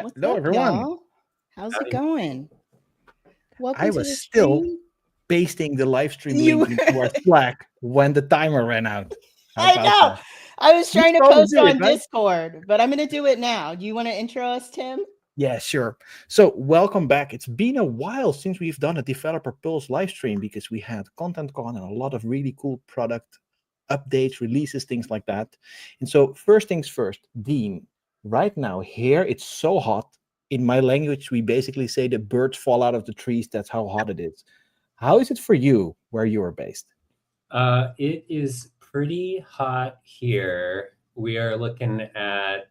What's Hello, up, everyone. y'all? How's it Howdy. going? Welcome I to was the still stream. pasting the live stream You link were, into our Slack when the timer ran out. How I about know. that? I was You trying to always post do it, on right? Discord, but I'm going to do it now. Do you want to intro us, Tim? Yeah, sure. So, welcome back. It's been a while since we've done a Developer Pulse live stream because we had ContentCon and a lot of really cool product updates, releases, things like that. And so, first things first, Dean, right now, here it's so hot. In my language, we basically say the birds fall out of the trees. That's how hot it is. How is it for you where you are based? It is pretty hot here. We are looking at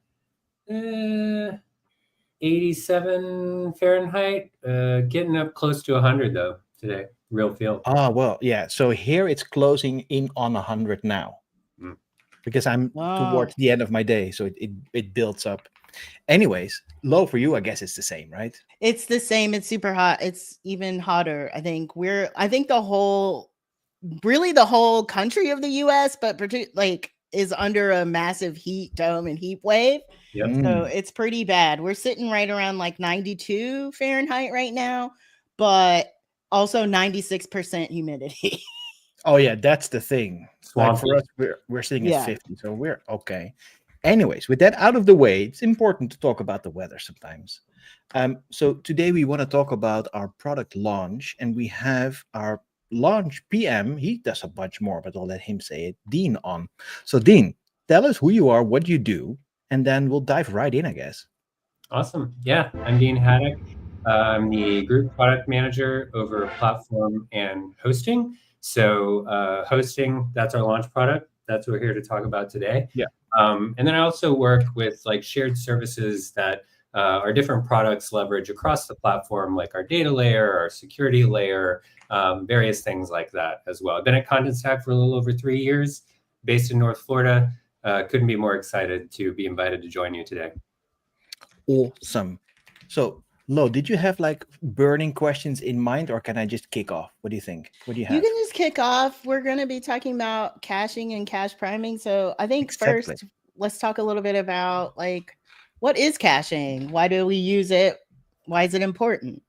87 Fahrenheit, getting up close to 100 though today. Real feel. Ah, well, yeah. So here it's closing in on 100 now Mm. because I'm Wow. towards the end of my day. So it builds up. Anyways, low for you, I guess it's the same, right? It's the same. It's super hot. It's even hotter. I think the whole country of the US, but is under a massive heat dome and heat wave. Yep. So Mm. it's pretty bad. We're sitting right around like 92 Fahrenheit right now, but also 96% humidity. Oh yeah, that's the thing. Like Swampy. for us, we're sitting at Yeah. 50, so we're okay. Anyways, with that out of the way, it's important to talk about the weather sometimes. So today we want to talk about our product launch, and we have our launch PM. He does a bunch more, but I'll let him say it. Dean on. So Dean, tell us who you are, what you do, and then we'll dive right in, I guess. Awesome. Yeah, I'm Dean Haddock. I'm the group product manager over platform and hosting. So hosting, that's our launch product. That's what we're here to talk about today. Yeah. And then I also work with like shared services that our different products leverage across the platform, like our data layer, our security layer, various things like that as well. I've been at Content Stack for a little over 3 years, based in North Florida. Couldn't be more excited to be invited to join you today. Awesome. So, Lo, did you have like burning questions in mind, or can I just kick off? What do you think? What do you You have? can just kick off. We're going to be talking about caching and cache priming. So I think Exactly. first, let's talk a little bit about like, what is caching? Why do we use it? Why is it important?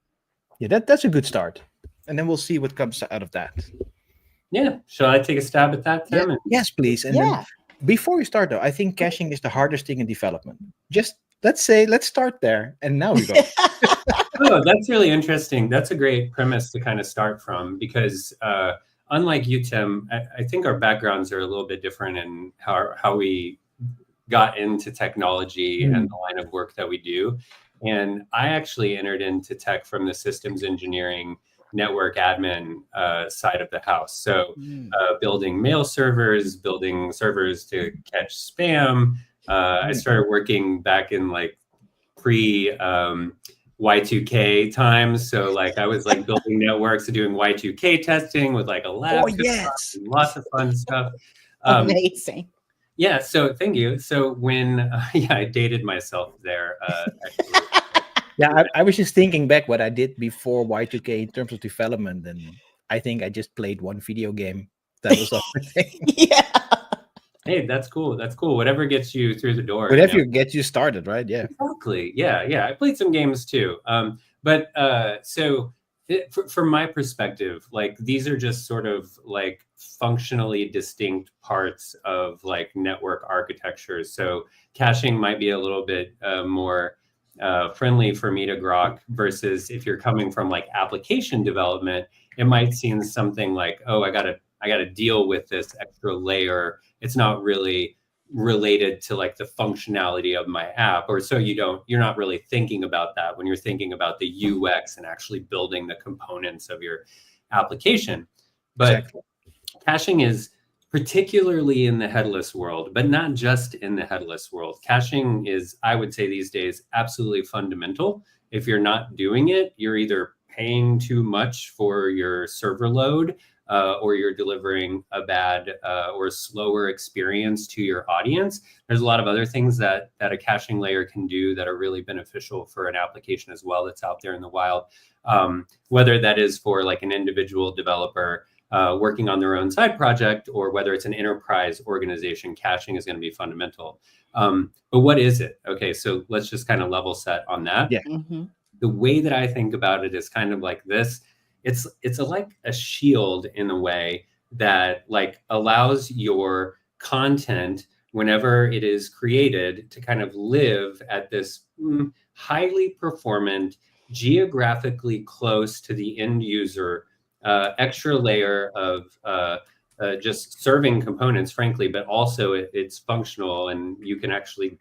Yeah, that's a good start. And then we'll see what comes out of that. Yeah. Shall I take a stab at that, Tim? Yes, please. And Yeah. then before we start, though, I think caching is the hardest thing in development. Just let's start there. And now we go. Oh, that's really interesting. That's a great premise to kind of start from because unlike you, Tim, I think our backgrounds are a little bit different in how we got into technology and the line of work that we do. And I actually entered into tech from the systems engineering network admin side of the house. So building mail servers, building servers to catch spam. I started working back in like pre Y2K times. So like I was like building networks and doing Y2K testing with like a lab. Oh, yes. And lots of fun stuff. Amazing. Yeah, so thank you. So when, I dated myself there. Actually. Yeah, I was just thinking back what I did before Y2K in terms of development. And I think I just played one video game. That was everything. Yeah. Hey, that's cool. That's cool. Whatever gets you through the door. Whatever gets you started, right? Yeah. Exactly. Yeah. I played some games too. So from my perspective, like these are just sort of like functionally distinct parts of like network architecture. So caching might be a little bit more friendly for me to grok versus if you're coming from like application development, it might seem something like, oh, I gotta deal with this extra layer. It's not really related to like the functionality of my app, or so you're not really thinking about that when you're thinking about the UX and actually building the components of your application. But Exactly. Caching is particularly in the headless world, but not just in the headless world. Caching is, I would say these days, absolutely fundamental. If you're not doing it, you're either paying too much for your server load, or you're delivering a bad or slower experience to your audience. There's a lot of other things that a caching layer can do that are really beneficial for an application as well that's out there in the wild. Whether that is for like an individual developer working on their own side project, or whether it's an enterprise organization, caching is going to be fundamental. But what is it? Okay, so let's just kind of level set on that. Yeah. The way that I think about it is kind of like this. It's like a shield in a way that like allows your content, whenever it is created, to kind of live at this highly performant, geographically close to the end user, extra layer of just serving components, frankly, but also it's functional, and you can actually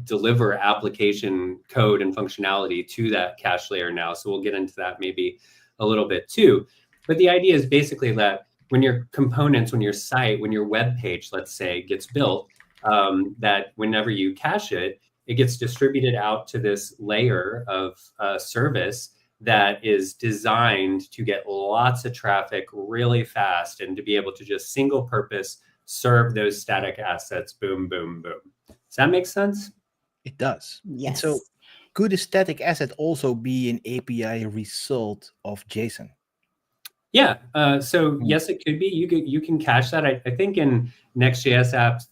deliver application code and functionality to that cache layer now. So we'll get into that maybe a little bit too. But the idea is basically that when your components, when your site, when your web page, let's say, gets built, that whenever you cache it, it gets distributed out to this layer of service that is designed to get lots of traffic really fast and to be able to just single purpose serve those static assets. Boom, boom, boom. Does that make sense? It does. Yes. And so could a static asset also be an API result of JSON? Yeah. So yes, it could be. You can cache that. I think in Next.js apps,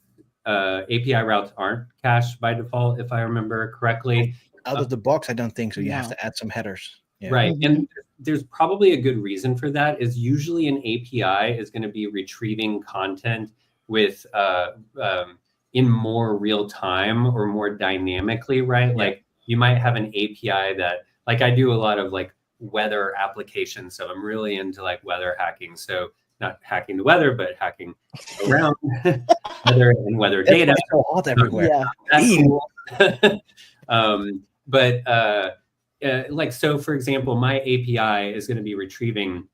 API routes aren't cached by default, if I remember correctly. Out of the box, I don't think so. You have to add some headers. Yeah. Right. And there's probably a good reason for that. Is usually an API is going to be retrieving content with in more real time or more dynamically, right? Yeah. Like you might have an API that, like I do a lot of like weather applications. So I'm really into like weather hacking. So not hacking the weather, but hacking around weather and weather data. That's so hot everywhere. Yeah. That's cool. Like, so for example, my API is going to be retrieving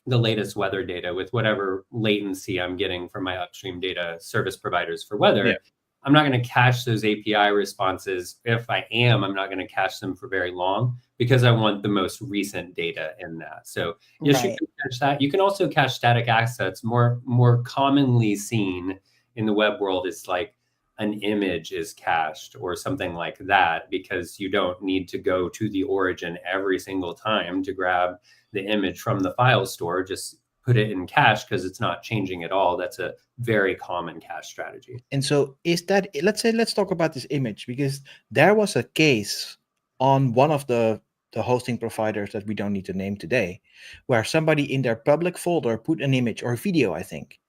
the latest weather data with whatever latency I'm getting from my upstream data service providers for weather. Yeah. I'm not going to cache those API responses. If I am, I'm not going to cache them for very long because I want the most recent data in that. So yes, you can cache that. You can also cache static assets. More commonly seen in the web world is like an image is cached or something like that, because you don't need to go to the origin every single time to grab the image from the file store. Just put it in cache because it's not changing at all. That's a very common cache strategy. And so is that, let's talk about this image, because there was a case on one of the hosting providers that we don't need to name today, where somebody in their public folder put an image or video, I think,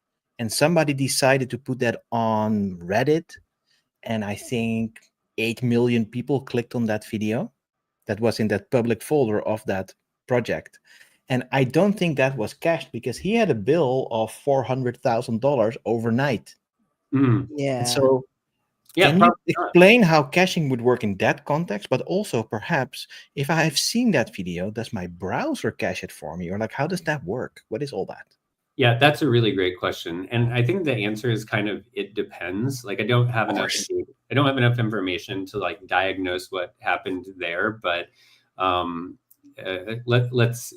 and somebody decided to put that on Reddit. And I think 8 million people clicked on that video that was in that public folder of that project. And I don't think that was cached because he had a bill of $400,000 overnight. Yeah. And so can you explain how caching would work in that context? But also perhaps if I have seen that video, does my browser cache it for me? Or like, how does that work? What is all that? Yeah, that's a really great question. And I think the answer is kind of, it depends. Like I don't have enough information to like diagnose what happened there, but let's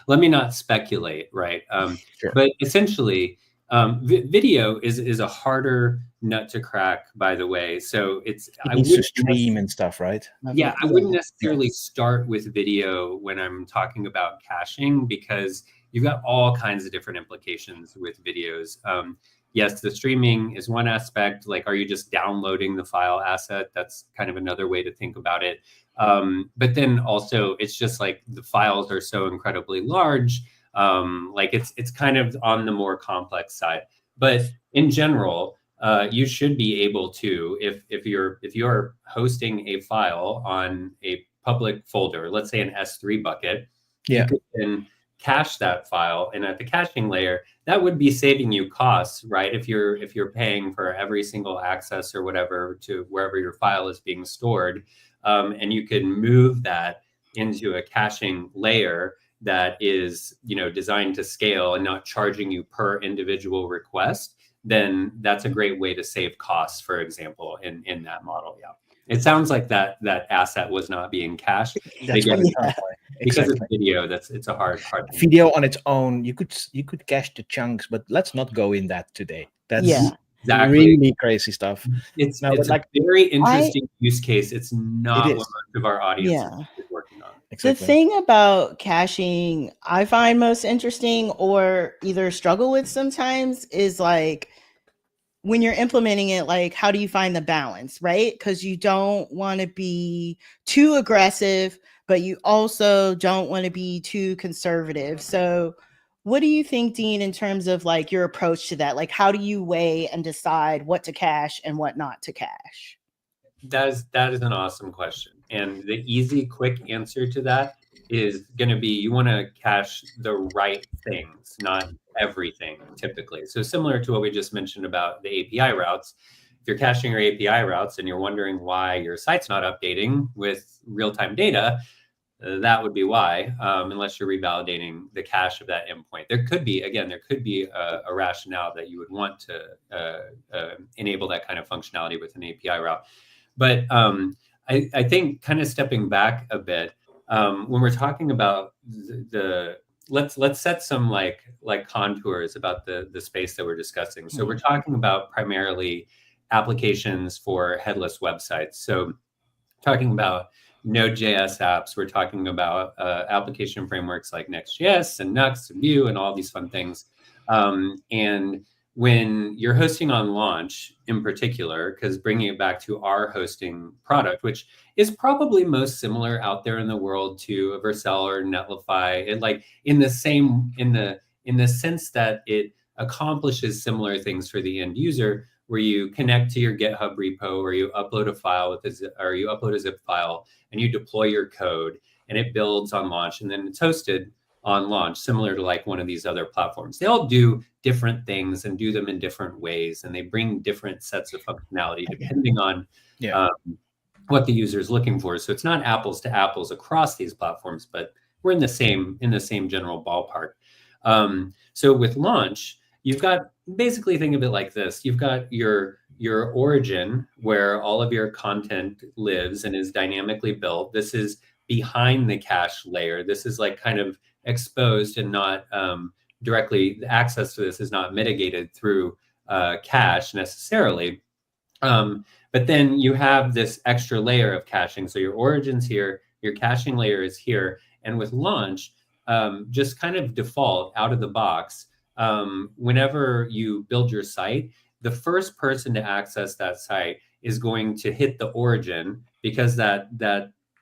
let me not speculate, right? Sure. But essentially, video is a harder nut to crack, by the way. So it needs to stream and stuff, right? Yeah, I wouldn't necessarily start with video when I'm talking about caching, because you've got all kinds of different implications with videos. Yes, the streaming is one aspect. Like, are you just downloading the file asset? That's kind of another way to think about it. But then also, it's just like the files are so incredibly large. Like it's kind of on the more complex side. But in general, you should be able to, if you're hosting a file on a public folder, let's say an S3 bucket, you could then cache that file, and at the caching layer, that would be saving you costs, right? If you're paying for every single access or whatever to wherever your file is being stored, and you can move that into a caching layer that is, designed to scale and not charging you per individual request, then that's a great way to save costs, for example, in that model. Yeah. It sounds like that asset was not being cached. That's because exactly. it's video. It's a hard thing. Video on its own, you could cache the chunks, but let's not go in that today. That's exactly really crazy stuff. It's like a very interesting use case. It's not what most of our audience is working on. The thing about caching I find most interesting or either struggle with sometimes is like when you're implementing it, like how do you find the balance, right? Because you don't want to be too aggressive, but you also don't want to be too conservative. So what do you think, Dean, in terms of like your approach to that? Like how do you weigh and decide what to cache and what not to cache? That is an awesome question. And the easy, quick answer to that is going to be you want to cache the right things, not everything typically. So similar to what we just mentioned about the API routes, if you're caching your API routes and you're wondering why your site's not updating with real-time data, that would be why, unless you're revalidating the cache of that endpoint. There could be a rationale that you would want to enable that kind of functionality with an API route. But I think kind of stepping back a bit, when we're talking about let's set some like contours about the space that we're discussing. So we're talking about primarily applications for headless websites. So talking about Node.js apps, we're talking about application frameworks like Next.js and Nuxt and Vue and all these fun things. And when you're hosting on Launch in particular, because bringing it back to our hosting product, which is probably most similar out there in the world to a Vercel or Netlify, and like in the sense that it accomplishes similar things for the end user, where you connect to your GitHub repo, or you upload a file or you upload a zip file and you deploy your code and it builds on Launch and then it's hosted on Launch, similar to like one of these other platforms. They all do different things and do them in different ways, and they bring different sets of functionality depending on what the user is looking for. So it's not apples to apples across these platforms, but we're in the same general ballpark. So with Launch, you've got, basically think of it like this. You've got your origin where all of your content lives and is dynamically built. This is behind the cache layer. This is like kind of exposed and not directly, access to this is not mitigated through cache necessarily. But then you have this extra layer of caching. So your origin's here, your caching layer is here. And with Launch, just kind of default out of the box, whenever you build your site, the first person to access that site is going to hit the origin, because that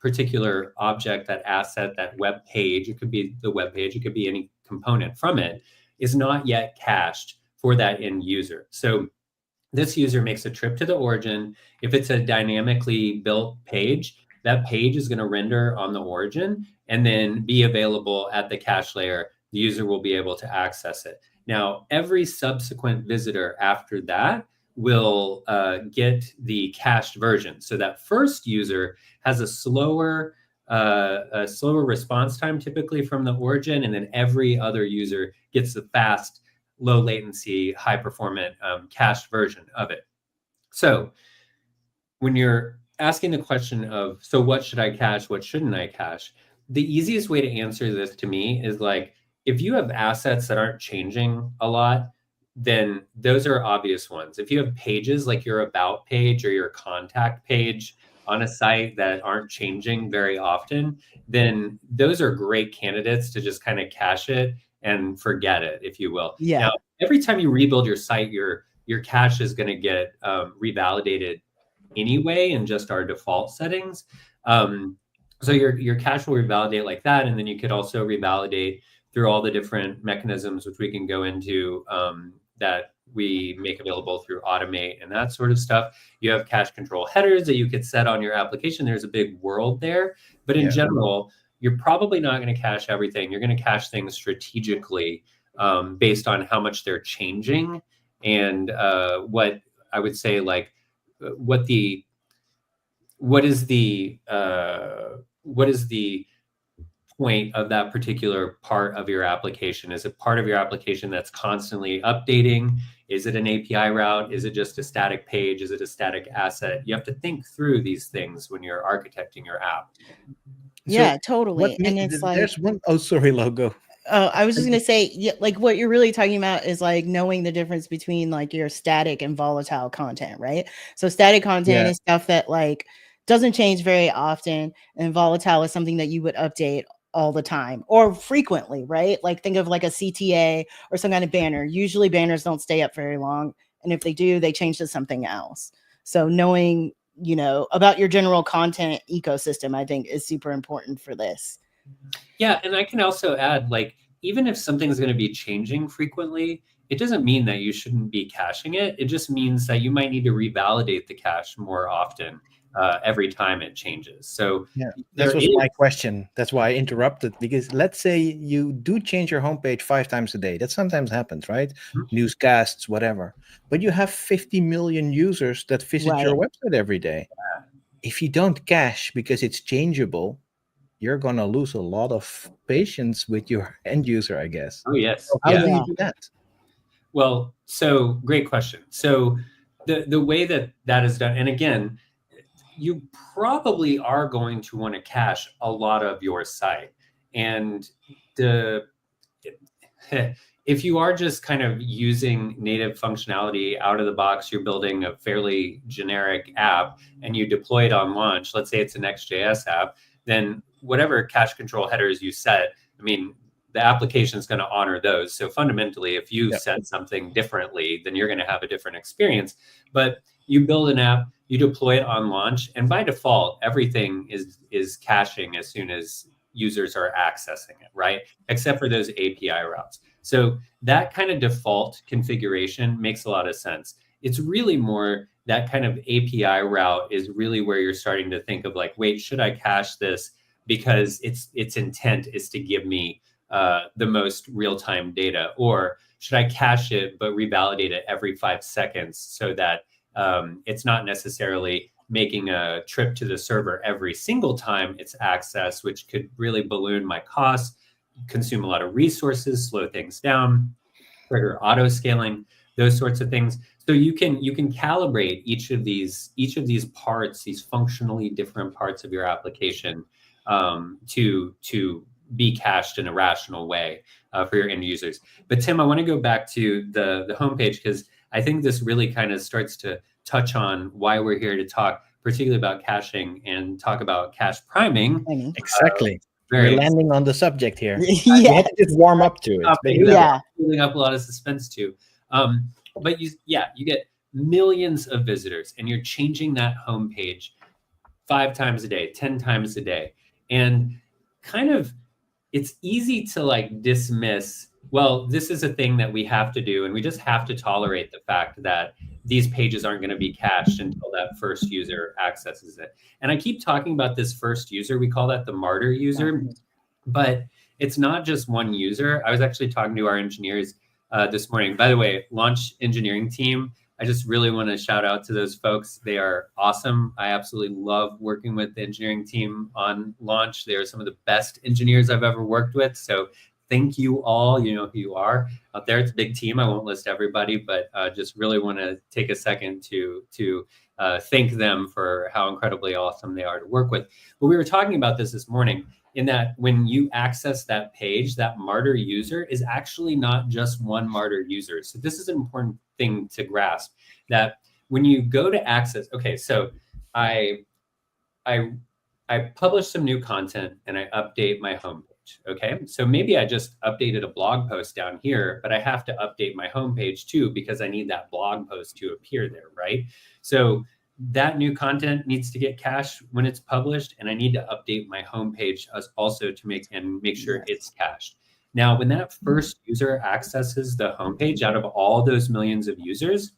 particular object, that asset, that web page, it could be the web page, it could be any component from it, is not yet cached for that end user. So this user makes a trip to the origin. If it's a dynamically built page, that page is going to render on the origin and then be available at the cache layer. The user will be able to access it. Now, every subsequent visitor after that will get the cached version. So that first user has a slower response time typically from the origin, and then every other user gets the fast, low latency, high performant cached version of it. So when you're asking the question of, so what should I cache, what shouldn't I cache? The easiest way to answer this to me is like, if you have assets that aren't changing a lot, then those are obvious ones. If you have pages like your about page or your contact page on a site that aren't changing very often, then those are great candidates to just kind of cache it and forget it, if you will. Yeah. Now, every time you rebuild your site, your cache is going to get revalidated anyway in just our default settings. So your cache will revalidate like that, and then you could also revalidate through all the different mechanisms which we can go into that we make available through Automate and that sort of stuff. You have cache control headers that you could set on your application. There's a big world there, but in general, you're probably not going to cache everything. You're going to cache things strategically based on how much they're changing and what I would say, like what is the point of that particular part of your application? Is it part of your application that's constantly updating? Is it an API route? Is it just a static page? Is it a static asset? You have to think through these things when you're architecting your app. Yeah, totally. And it's like, there's one, oh, sorry, Logo. I was just going to say, yeah, like what you're really talking about is like knowing the difference between like your static and volatile content, right? So static content is stuff that like doesn't change very often, and volatile is something that you would update all the time or frequently, right? Like think of like a CTA or some kind of banner. Usually banners don't stay up very long, and if they do, they change to something else. So knowing, you know, about your general content ecosystem, I think is super important for this. Yeah, and I can also add, like, even if something's going to be changing frequently, it doesn't mean that you shouldn't be caching it. It just means that you might need to revalidate the cache more often every time it changes. So yeah, that was my question. That's why I interrupted, because let's say you do change your homepage 5 times a day. That sometimes happens, right? Mm-hmm. Newscasts, whatever. But you have 50 million users that visit your website every day. Yeah. If you don't cache because it's changeable, you're going to lose a lot of patience with your end user, I guess. Oh, yes. So how do you do that? Well, so great question. So the way that is done, and again, you probably are going to want to cache a lot of your site. And if you are just kind of using native functionality out of the box, you're building a fairly generic app and you deploy it on launch, let's say it's an Next.js app, then whatever cache control headers you set, I mean, the application is going to honor those. So fundamentally, if you set something differently, then you're going to have a different experience. But you build an app, you deploy it on launch, and by default, everything is caching as soon as users are accessing it, right? Except for those API routes. So that kind of default configuration makes a lot of sense. It's really more that kind of API route is really where you're starting to think of like, wait, should I cache this because its intent is to give me the most real-time data, or should I cache it but revalidate it every 5 seconds so that it's not necessarily making a trip to the server every single time it's accessed, which could really balloon my costs, consume a lot of resources, slow things down, trigger auto scaling, those sorts of things. So you can calibrate each of these parts, these functionally different parts of your application, to be cached in a rational way for your end users. But Tim, I want to go back to the homepage, because I think this really kind of starts to touch on why we're here to talk, particularly about caching and talk about cache priming. Exactly. We're landing on the subject here. Yeah. You have to just warm up to it. Building up a lot of suspense too. But you get millions of visitors, and you're changing that homepage 5 times a day, 10 times a day, and kind of it's easy to like dismiss, well, this is a thing that we have to do, and we just have to tolerate the fact that these pages aren't going to be cached until that first user accesses it. And I keep talking about this first user. We call that the martyr user, but it's not just one user. I was actually talking to our engineers this morning. By the way, launch engineering team, I just really want to shout out to those folks. They are awesome. I absolutely love working with the engineering team on launch. They are some of the best engineers I've ever worked with. So thank you all. You know who you are out there. It's a big team. I won't list everybody, but just really want to take a second to thank them for how incredibly awesome they are to work with. But we were talking about this morning, in that when you access that page, that martyr user is actually not just one martyr user. So this is an important thing to grasp, that when you go to access, okay, so I publish some new content and I update my homepage. Okay, so maybe I just updated a blog post down here, but I have to update my homepage too, because I need that blog post to appear there, right? So that new content needs to get cached when it's published, and I need to update my homepage also to make sure it's cached. Now, when that first user accesses the homepage out of all those millions of users,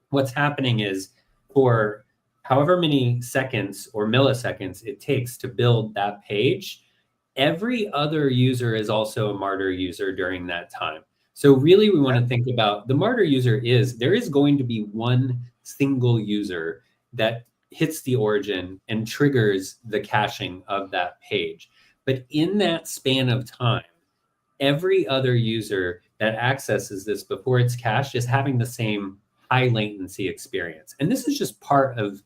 what's happening is, for however many seconds or milliseconds it takes to build that page, every other user is also a martyr user during that time. So really, we want to think about the martyr user there is going to be one single user that hits the origin and triggers the caching of that page. But in that span of time, every other user that accesses this before it's cached is having the same high latency experience. And this is just part of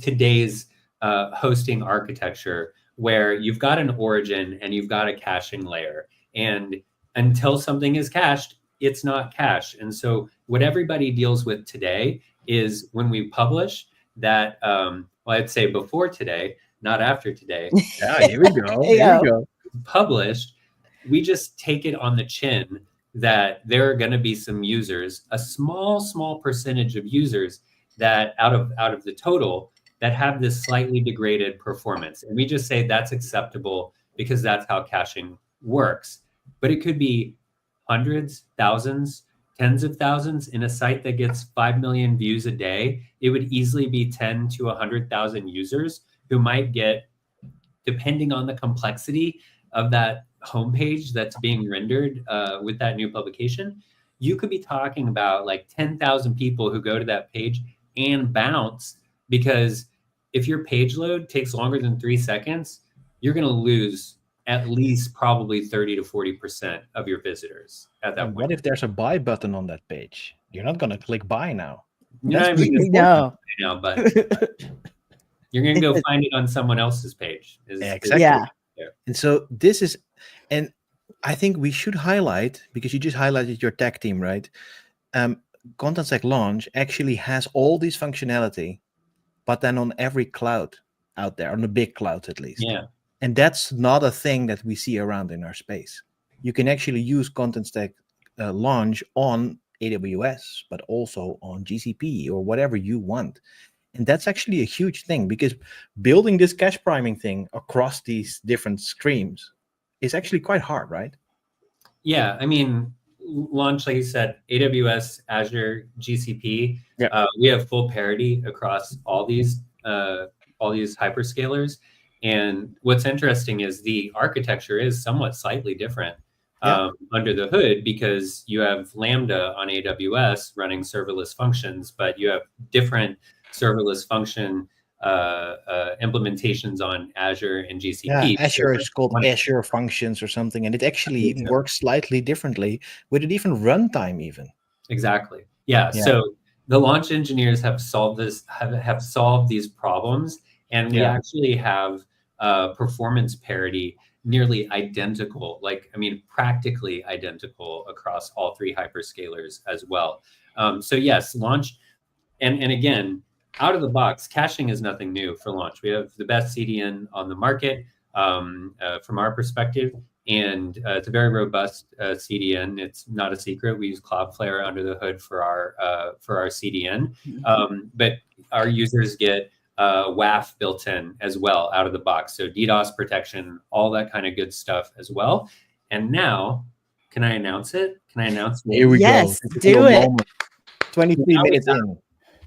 today's hosting architecture, where you've got an origin and you've got a caching layer. And until something is cached, it's not cached. And so what everybody deals with today is, when we publish that, well, I'd say before today, not after today, Yeah, here we go. Hey, Here we yo. go. published, we just take it on the chin that there are going to be some users, a small percentage of users that out of the total that have this slightly degraded performance. And we just say that's acceptable because that's how caching works. But it could be hundreds, thousands, tens of thousands in a site that gets 5 million views a day. It would easily be 10 to 100,000 users who might get, depending on the complexity of that homepage that's being rendered with that new publication, you could be talking about like 10,000 people who go to that page and bounce, because if your page load takes longer than 3 seconds, you're going to lose at least probably 30 to 40% of your visitors at that And point. what if there's a buy button on that page? You're not going to click buy now. You're That's not even really No. now, but you're going to go find it on someone else's page. Yeah, exactly. Yeah. And so this is, and I think we should highlight, because you just highlighted your tech team, right? Content Stack Launch actually has all this functionality, but then on every cloud out there, on the big clouds at least. Yeah. And that's not a thing that we see around in our space. You can actually use Content Stack Launch on AWS, but also on GCP or whatever you want. And that's actually a huge thing, because building this cache priming thing across these different streams is actually quite hard, right? Yeah, I mean, Launch, like you said, AWS, Azure, GCP. Yeah. We have full parity across all these hyperscalers. And what's interesting is the architecture is somewhat slightly different under the hood, because you have Lambda on AWS running serverless functions, but you have different serverless function implementations on Azure and GCP. Yeah, Azure is called Azure Functions or something, and it actually works slightly differently with a different runtime even. Exactly. Yeah. So the launch engineers have solved this, have solved these problems, and we actually have performance parity nearly identical, practically identical across all three hyperscalers as well. So yes, Launch, and again, out of the box, caching is nothing new for Launch. We have the best CDN on the market from our perspective, and it's a very robust CDN. It's not a secret. We use Cloudflare under the hood for our CDN, but our users get WAF built in as well out of the box. So DDoS protection, all that kind of good stuff as well. And now, can I announce it? Can I announce it? Here we go. Do it. Moment. 23 minutes in.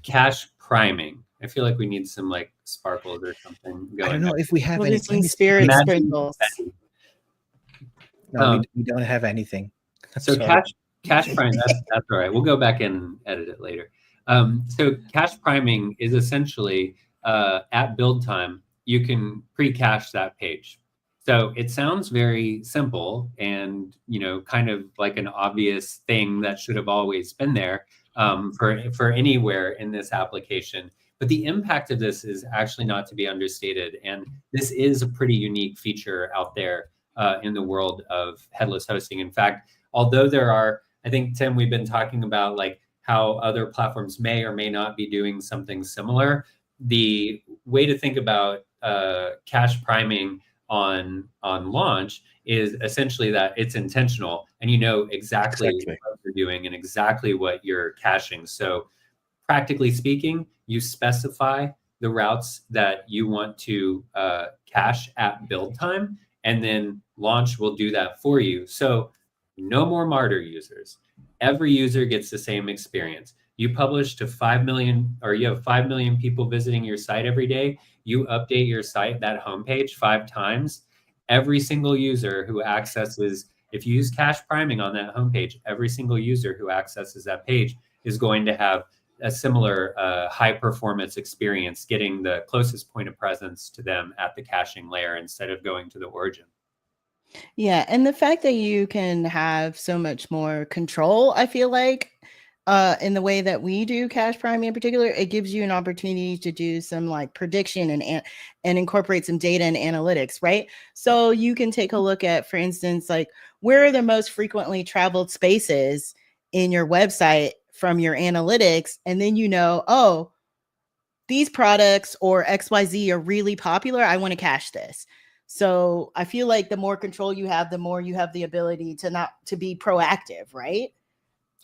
Cache priming. I feel like we need some like sparkles or something going. I don't know if we have We'll do any. some spirit Imagine sprinkles. No, we don't have anything. So Sorry. cache priming, that's all right. We'll go back and edit it later. So cache priming is essentially at build time, you can pre-cache that page. So it sounds very simple and, kind of like an obvious thing that should have always been there for anywhere in this application. But the impact of this is actually not to be understated. And this is a pretty unique feature out there in the world of headless hosting. In fact, although there are, I think, Tim, we've been talking about like how other platforms may or may not be doing something similar. The way to think about cache priming on Launch is essentially that it's intentional, and you know exactly what you're doing and exactly what you're caching. So practically speaking, you specify the routes that you want to cache at build time, and then Launch will do that for you. So no more martyr users. Every user gets the same experience. You publish to 5 million, or you have 5 million people visiting your site every day. You update your site, that homepage 5 times. Every single user who accesses, if you use cache priming on that homepage, every single user who accesses that page is going to have a similar high performance experience, getting the closest point of presence to them at the caching layer instead of going to the origin. Yeah, and the fact that you can have so much more control, I feel like, in the way that we do cache priming in particular, it gives you an opportunity to do some like prediction and incorporate some data and analytics, right? So you can take a look at, for instance, like where are the most frequently traveled spaces in your website from your analytics, and then oh, these products or XYZ are really popular. I want to cache this. So I feel like the more control you have, the more you have the ability to be proactive, right?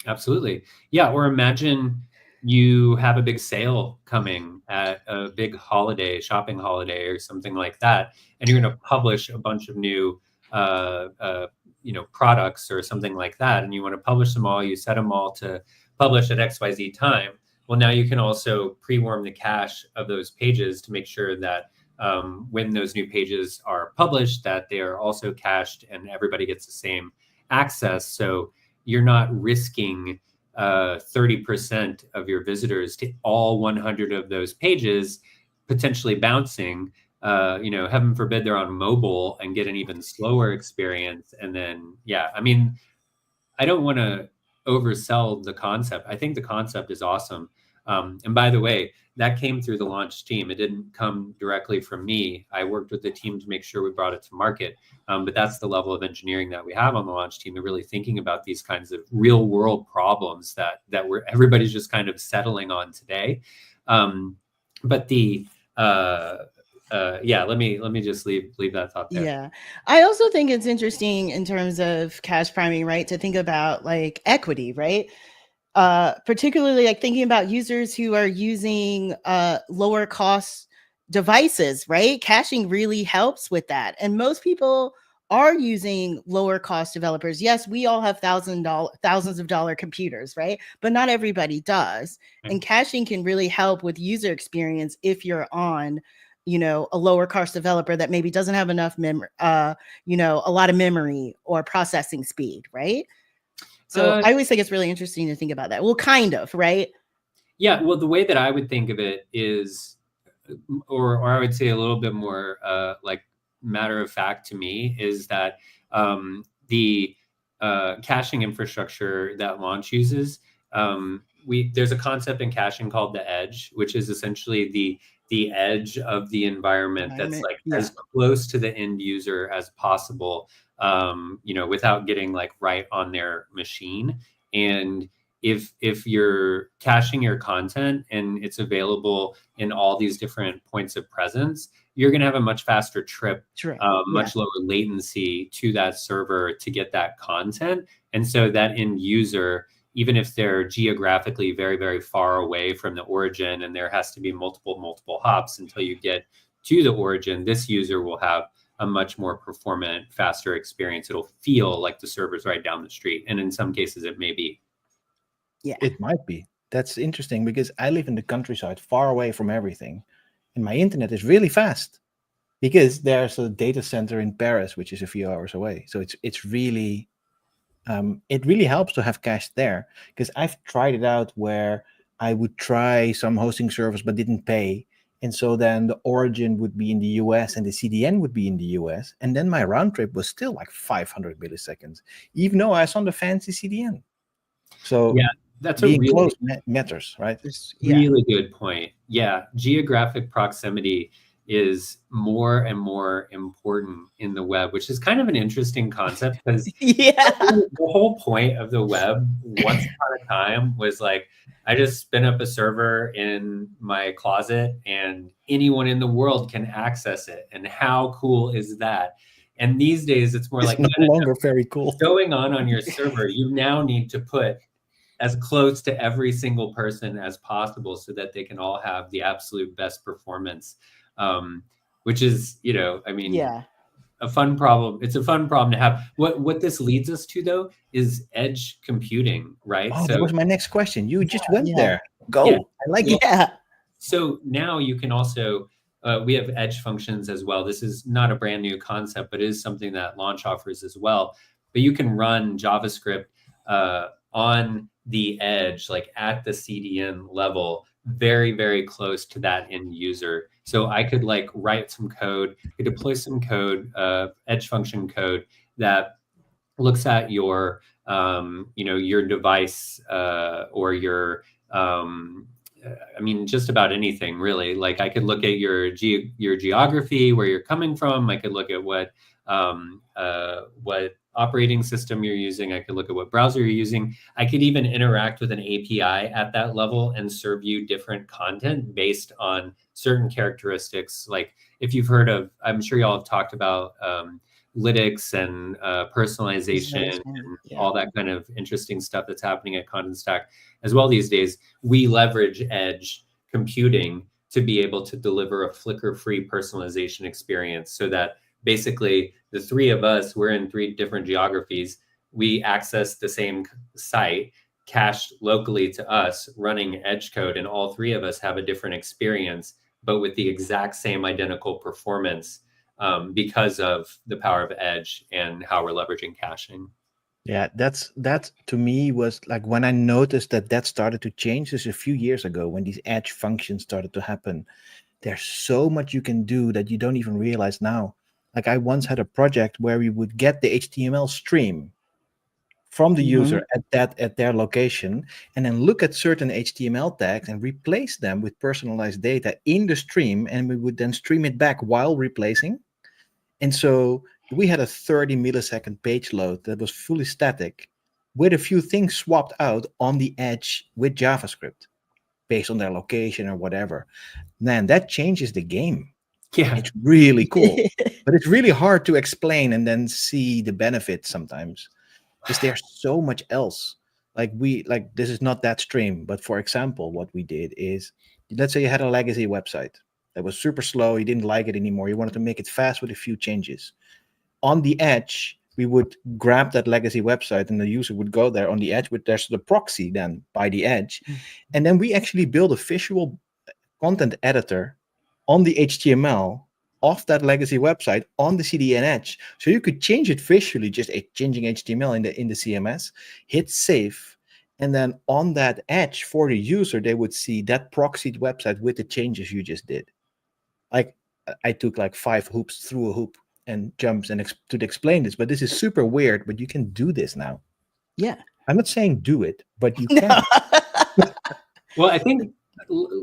Absolutely. Yeah. Or imagine you have a big sale coming at a big holiday, shopping holiday or something like that, and you're going to publish a bunch of new, products or something like that, and you want to publish them all. You set them all to publish at XYZ time. Well, now you can also pre-warm the cache of those pages to make sure that when those new pages are published, that they are also cached and everybody gets the same access. So you're not risking 30% of your visitors to all 100 of those pages potentially bouncing. Heaven forbid they're on mobile and get an even slower experience. And then, I don't want to oversell the concept. I think the concept is awesome. And by the way, that came through the launch team. It didn't come directly from me. I worked with the team to make sure we brought it to market. But that's the level of engineering that we have on the launch team. They're really thinking about these kinds of real world problems that everybody's just kind of settling on today. Let me just leave that thought there. Yeah. I also think it's interesting in terms of cache priming, right? To think about like equity, right? Particularly like thinking about users who are using lower cost devices, right? Caching really helps with that. And most people are using lower cost developers. Yes, we all have thousands of dollar computers, right? But not everybody does. Right. And caching can really help with user experience if you're on a lower cost developer that maybe doesn't have enough memory, a lot of memory or processing speed, right? So I always think it's really interesting to think about that. Well, kind of, right? Yeah. Well, the way that I would think of it is, or I would say a little bit more like matter of fact to me, is that the caching infrastructure that Launch uses, there's a concept in caching called the edge, which is essentially the edge of the environment that's like as close to the end user as possible, without getting like right on their machine. And if you're caching your content and it's available in all these different points of presence, you're going to have a much faster trip, much lower latency to that server to get that content. And so that end user, even if they're geographically very, very far away from the origin and there has to be multiple hops until you get to the origin, this user will have a much more performant, faster experience. It'll feel like the server's right down the street. And in some cases, it may be. Yeah, it might be. That's interesting because I live in the countryside, far away from everything. And my internet is really fast because there's a data center in Paris, which is a few hours away. So it's really... it really helps to have cache there, because I've tried it out where I would try some hosting service but didn't pay. And so then the origin would be in the US and the CDN would be in the US. And then my round trip was still like 500 milliseconds, even though I was on the fancy CDN. So yeah, that's being close matters, right? Really good point. Yeah, geographic proximity is more and more important in the web, which is kind of an interesting concept because the whole point of the web once upon a time was like, I just spin up a server in my closet and anyone in the world can access it. And how cool is that? And these days it's more like no longer very cool. Going on your server, you now need to put as close to every single person as possible so that they can all have the absolute best performance. Which is, a fun problem. It's a fun problem to have. What this leads us to, though, is edge computing, right? Oh, that was my next question. You just went there. Go. Yeah. I like it. Yeah. So now you can also, we have edge functions as well. This is not a brand new concept, but it is something that Launch offers as well. But you can run JavaScript on the edge, like at the CDN level, very, very close to that end user. So I could like write some code, I could deploy some code, edge function code that looks at your, your device or your, I mean, just about anything really. Like I could look at your geography, where you're coming from. I could look at what operating system you're using. I could look at what browser you're using. I could even interact with an API at that level and serve you different content based on certain characteristics. Like if you've heard of, I'm sure y'all have talked about lytics and personalization and all that kind of interesting stuff that's happening at Content Stack as well these days. We leverage edge computing to be able to deliver a flicker-free personalization experience, so that basically the three of us, we're in 3 different geographies. We access the same site cached locally to us, running edge code, and all 3 of us have a different experience, but with the exact same identical performance, because of the power of edge and how we're leveraging caching. Yeah, that to me was like when I noticed that started to change just a few years ago, when these edge functions started to happen. There's so much you can do that you don't even realize now. Like I once had a project where we would get the HTML stream from the user at their location, and then look at certain HTML tags and replace them with personalized data in the stream, and we would then stream it back while replacing. And so we had a 30 millisecond page load that was fully static, with a few things swapped out on the edge with JavaScript based on their location or whatever. Man, that changes the game. Yeah, it's really cool, but it's really hard to explain and then see the benefits sometimes, because there's so much else. Like this is not that stream, but for example, what we did is, let's say you had a legacy website that was super slow, you didn't like it anymore, you wanted to make it fast with a few changes. On the edge, we would grab that legacy website and the user would go there on the edge, but there's the proxy then by the edge. And then we actually build a visual content editor on the HTML of that legacy website on the CDN edge. So you could change it visually, just changing HTML in the CMS, hit save, and then on that edge for the user, they would see that proxied website with the changes you just did. Like I took like 5 hoops through a hoop and jumps and to explain this, but this is super weird, but you can do this now. Yeah. I'm not saying do it, but you can. Well, I think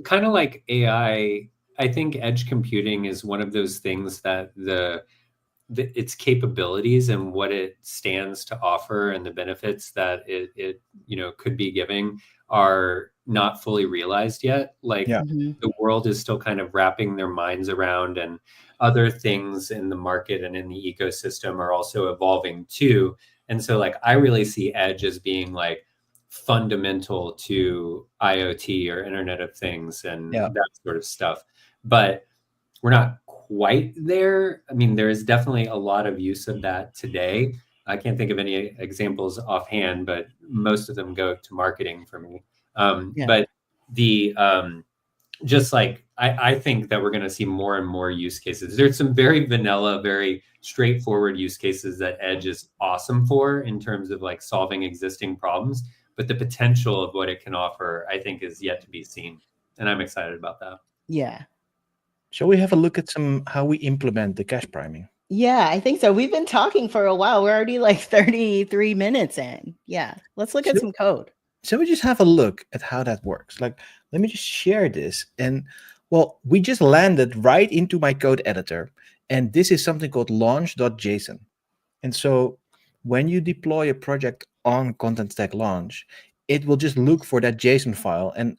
kind of like AI, I think edge computing is one of those things that its capabilities and what it stands to offer and the benefits that it could be giving are not fully realized yet. Like the world is still kind of wrapping their minds around, and other things in the market and in the ecosystem are also evolving too. And so like I really see edge as being like fundamental to IoT or Internet of Things and that sort of stuff. But we're not quite there. I mean, there is definitely a lot of use of that today. I can't think of any examples offhand, but most of them go to marketing for me. But the just like I think that we're going to see more and more use cases. There's some very vanilla, very straightforward use cases that Edge is awesome for in terms of like solving existing problems. But the potential of what it can offer, I think, is yet to be seen. And I'm excited about that. Yeah. Shall we have a look at how we implement the cache priming? Yeah, I think so. We've been talking for a while. We're already like 33 minutes in. Yeah. Let's look at some code. So we just have a look at how that works. Like, let me just share this. And well, we just landed right into my code editor. And this is something called launch.json. And so when you deploy a project on Content Stack Launch, it will just look for that JSON file. And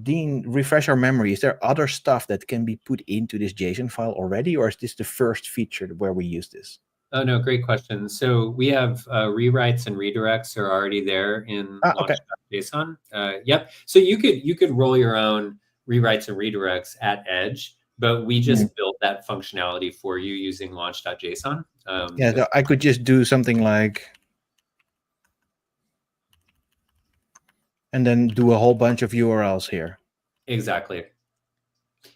Dean, refresh our memory. Is there other stuff that can be put into this JSON file already, or is this the first feature where we use this? Oh, no, great question. So we have rewrites and redirects are already there in launch.json. Yep. So you could roll your own rewrites and redirects at Edge, but we just built that functionality for you using launch.json. So I could just do something like, and then do a whole bunch of URLs here. Exactly.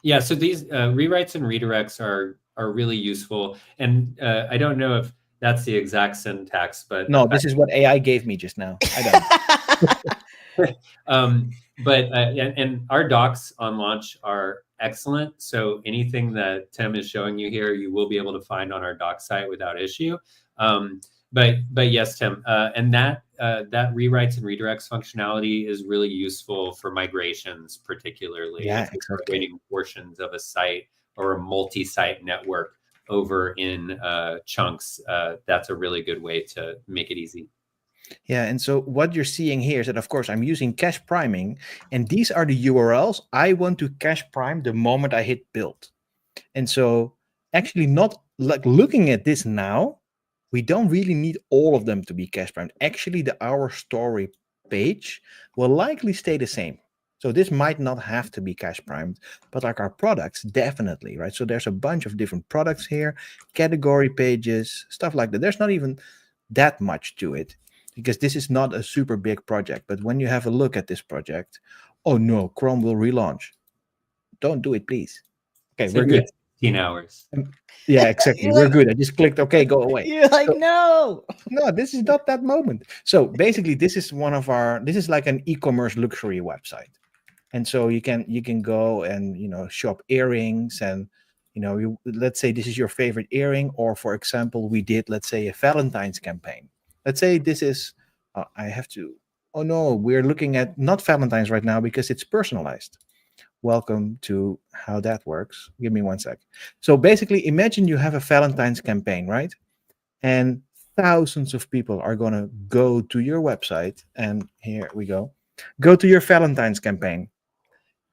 Yeah. So these rewrites and redirects are really useful. And I don't know if that's the exact syntax, but no, this is what AI gave me just now. I don't. And our docs on launch are excellent. So anything that Tim is showing you here, you will be able to find on our doc site without issue. But yes, Tim, and that rewrites and redirects functionality is really useful for migrations, particularly Yeah, if you're exactly. migrating portions of a site or a multi-site network over in chunks. That's a really good way to make it easy. Yeah, and so what you're seeing here is that, of course, I'm using cache priming, and these are the URLs I want to cache prime the moment I hit build. And so actually not like looking at this now, we don't really need all of them to be cache primed. Actually, the Our Story page will likely stay the same. So this might not have to be cache primed, but like our products, definitely, right? So there's a bunch of different products here, category pages, stuff like that. There's not even that much to it because this is not a super big project. But when you have a look at this project, oh no, Chrome will relaunch. Don't do it, please. Okay, So we're good. 15 hours. Yeah, exactly. You're We're like- good. I just clicked OK, go away. You're like, So- no. No, this is not that moment. So basically, this is this is like an e-commerce luxury website. And so you can go and shop earrings, and let's say this is your favorite earring, or for example, we did, let's say, a Valentine's campaign. Let's say this is I have to oh no, we're looking at not Valentine's right now because it's personalized. Welcome to how that works. Give me one sec. So basically, imagine you have a Valentine's campaign, right? And thousands of people are going to go to your website. And here we go. Go to your Valentine's campaign.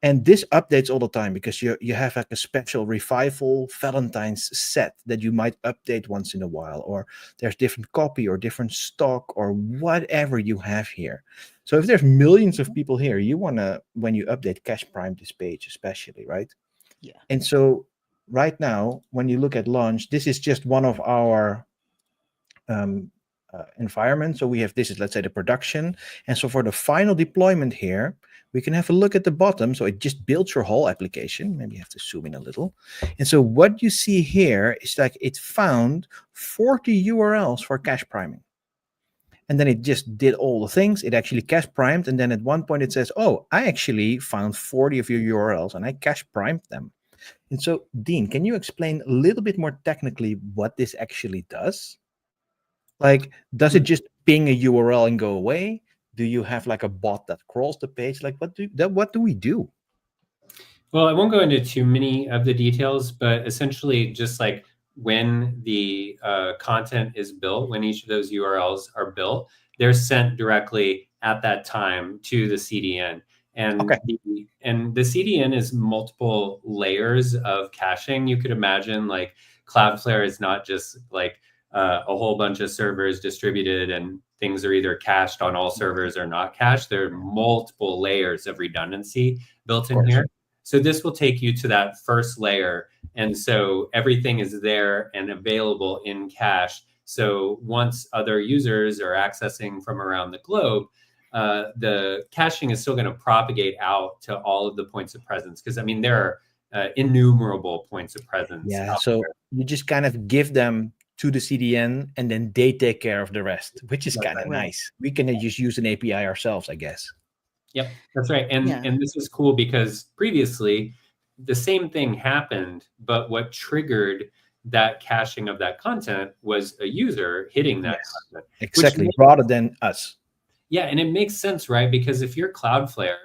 And this updates all the time because you have like a special revival Valentine's set that you might update once in a while, or there's different copy or different stock or whatever you have here. So if there's millions of people here, you want to, when you update, cache prime this page especially, right? Yeah. And so right now, when you look at launch, this is just one of our environments. So we have, this is, let's say, the production. And so for the final deployment here, we can have a look at the bottom. So it just builds your whole application. Maybe you have to zoom in a little. And so what you see here is like it found 40 URLs for cache priming. And then it just did all the things. It actually cache primed. And then at one point it says, oh, I actually found 40 of your URLs and I cache primed them. And so, Dean, can you explain a little bit more technically what this actually does? Like, does it just ping a URL and go away? Do you have like a bot that crawls the page? Like, what do we do? Well, I won't go into too many of the details, but essentially just like when the content is built, when each of those URLs are built, they're sent directly at that time to the CDN. And, Okay. the CDN is multiple layers of caching. You could imagine like Cloudflare is not just like a whole bunch of servers distributed and things are either cached on all servers or not cached. There are multiple layers of redundancy built in here. So this will take you to that first layer. And so everything is there and available in cache. So once other users are accessing from around the globe, the caching is still going to propagate out to all of the points of presence. Because I mean, there are innumerable points of presence. Yeah. So you just kind of give them to the CDN and then they take care of the rest, which is kind of nice. We can just use an API ourselves, I guess. Yep, that's right. And this is cool because previously the same thing happened, but what triggered that caching of that content was a user hitting that content. Exactly, rather than us. Yeah, and it makes sense, right? Because if you're Cloudflare,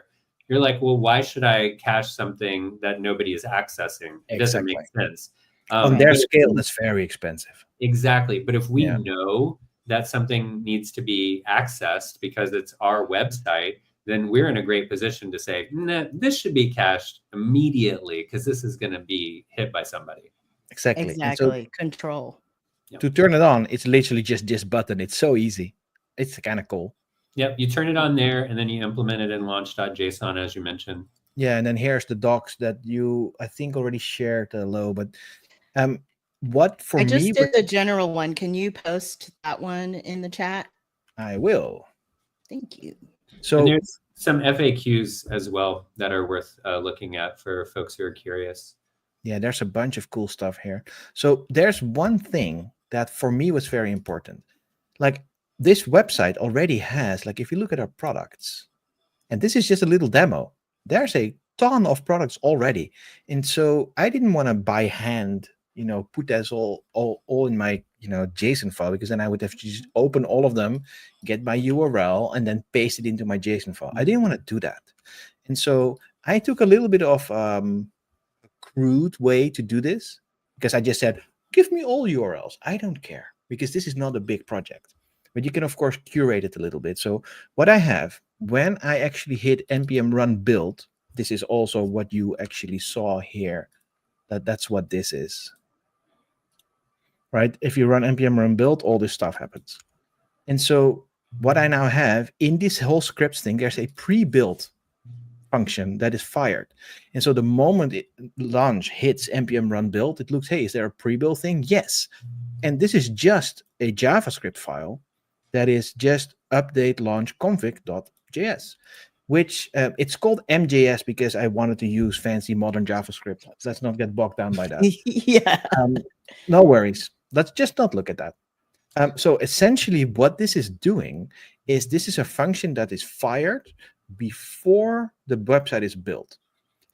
you're like, well, why should I cache something that nobody is accessing? It doesn't make sense. On their scale, that's very expensive. Exactly. But if we know that something needs to be accessed because it's our website, then we're in a great position to say, nah, this should be cached immediately because this is going to be hit by somebody. Exactly. So, control. To turn it on, it's literally just this button. It's so easy. It's kind of cool. Yep. You turn it on there and then you implement it in launch.json, as you mentioned. Yeah. And then here's the docs that you, I think, already shared, Lo. But what for me? I just did the general one. Can you post that one in the chat? I will. Thank you. So and there's some FAQs as well that are worth looking at for folks who are curious. Yeah, there's a bunch of cool stuff here. So there's one thing that for me was very important. Like this website already has, like if you look at our products, and this is just a little demo, there's a ton of products already. And so I didn't want to by hand put that all in my JSON file, because then I would have to just open all of them, get my URL, and then paste it into my JSON file. I didn't want to do that, and so I took a little bit of a crude way to do this, because I just said, give me all URLs. I don't care, because this is not a big project. But you can, of course, curate it a little bit. So what I have, when I actually hit npm run build, this is also what you actually saw here. That's what this is. Right? If you run npm run build, all this stuff happens. And so what I now have in this whole scripts thing, there's a pre-built function that is fired. And so the moment launch hits npm run build, it looks, hey, is there a pre-built thing? Yes. And this is just a JavaScript file that is just update launch config.js, which it's called MJS because I wanted to use fancy modern JavaScript. Let's not get bogged down by that. Yeah. No worries. Let's just not look at that. So essentially what this is doing is this is a function that is fired before the website is built.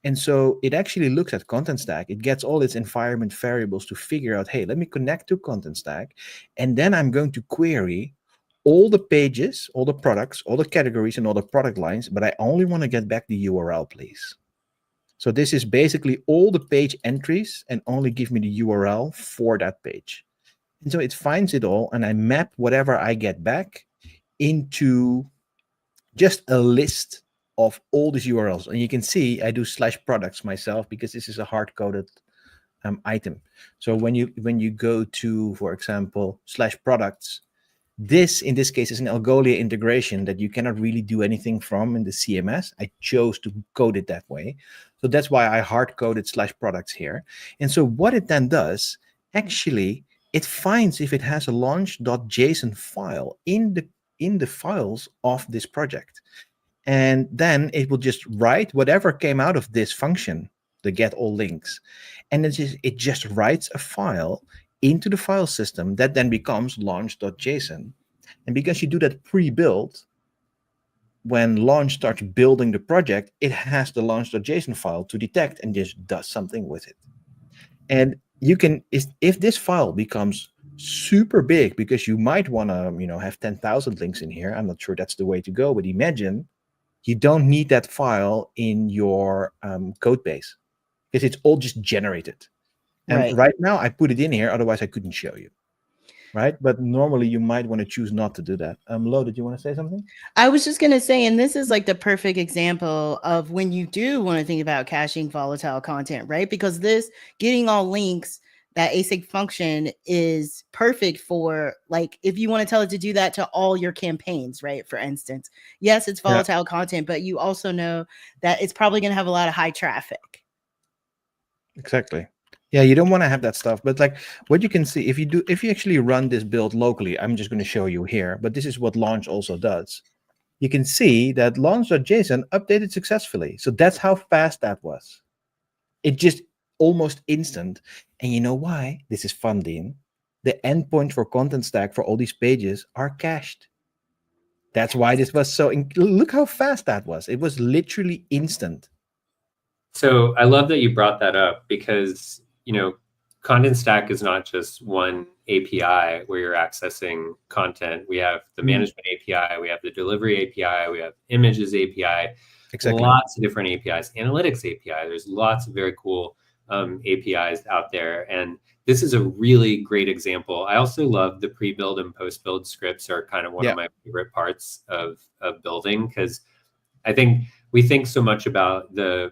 And so it actually looks at Content Stack. It gets all its environment variables to figure out, hey, let me connect to Content Stack. And then I'm going to query all the pages, all the products, all the categories, and all the product lines. But I only want to get back the URL, please. So this is basically all the page entries and only give me the URL for that page. And so it finds it all. And I map whatever I get back into just a list of all these URLs. And you can see I do /products myself because this is a hard-coded item. So when you go to, for example, /products, this in this case is an Algolia integration that you cannot really do anything from in the CMS. I chose to code it that way. So that's why I hard-coded /products here. And so what it then does, actually, it finds if it has a launch.json file in the files of this project. And then it will just write whatever came out of this function, the get all links. And it just writes a file into the file system that then becomes launch.json. And because you do that pre-build, when launch starts building the project, it has the launch.json file to detect and just does something with it. And you can, if this file becomes super big, because you might want to, have 10,000 links in here. I'm not sure that's the way to go, but imagine you don't need that file in your code base because it's all just generated. And right now I put it in here, otherwise I couldn't show you. Right? But normally you might want to choose not to do that. Lo, did you want to say something? I was just going to say, and this is like the perfect example of when you do want to think about caching volatile content, right? Because this getting all links, that async function is perfect for, like, if you want to tell it to do that to all your campaigns, right? For instance, yes, it's volatile content, but you also know that it's probably going to have a lot of high traffic. Exactly. Yeah, you don't want to have that stuff. But like what you can see, if you actually run this build locally, I'm just going to show you here, but this is what launch also does. You can see that launch.json updated successfully. So that's how fast that was. It just almost instant. And you know why? This is fun, Dean. The endpoint for Content Stack for all these pages are cached. That's why this was so. Look how fast that was. It was literally instant. So I love that you brought that up because, Content Stack is not just one API where you're accessing content. We have the management API, we have the delivery API, we have images API, exactly. Lots of different APIs, analytics API. There's lots of very cool APIs out there. And this is a really great example. I also love the pre-build and post-build scripts are kind of one of my favorite parts of building, because I think we think so much about the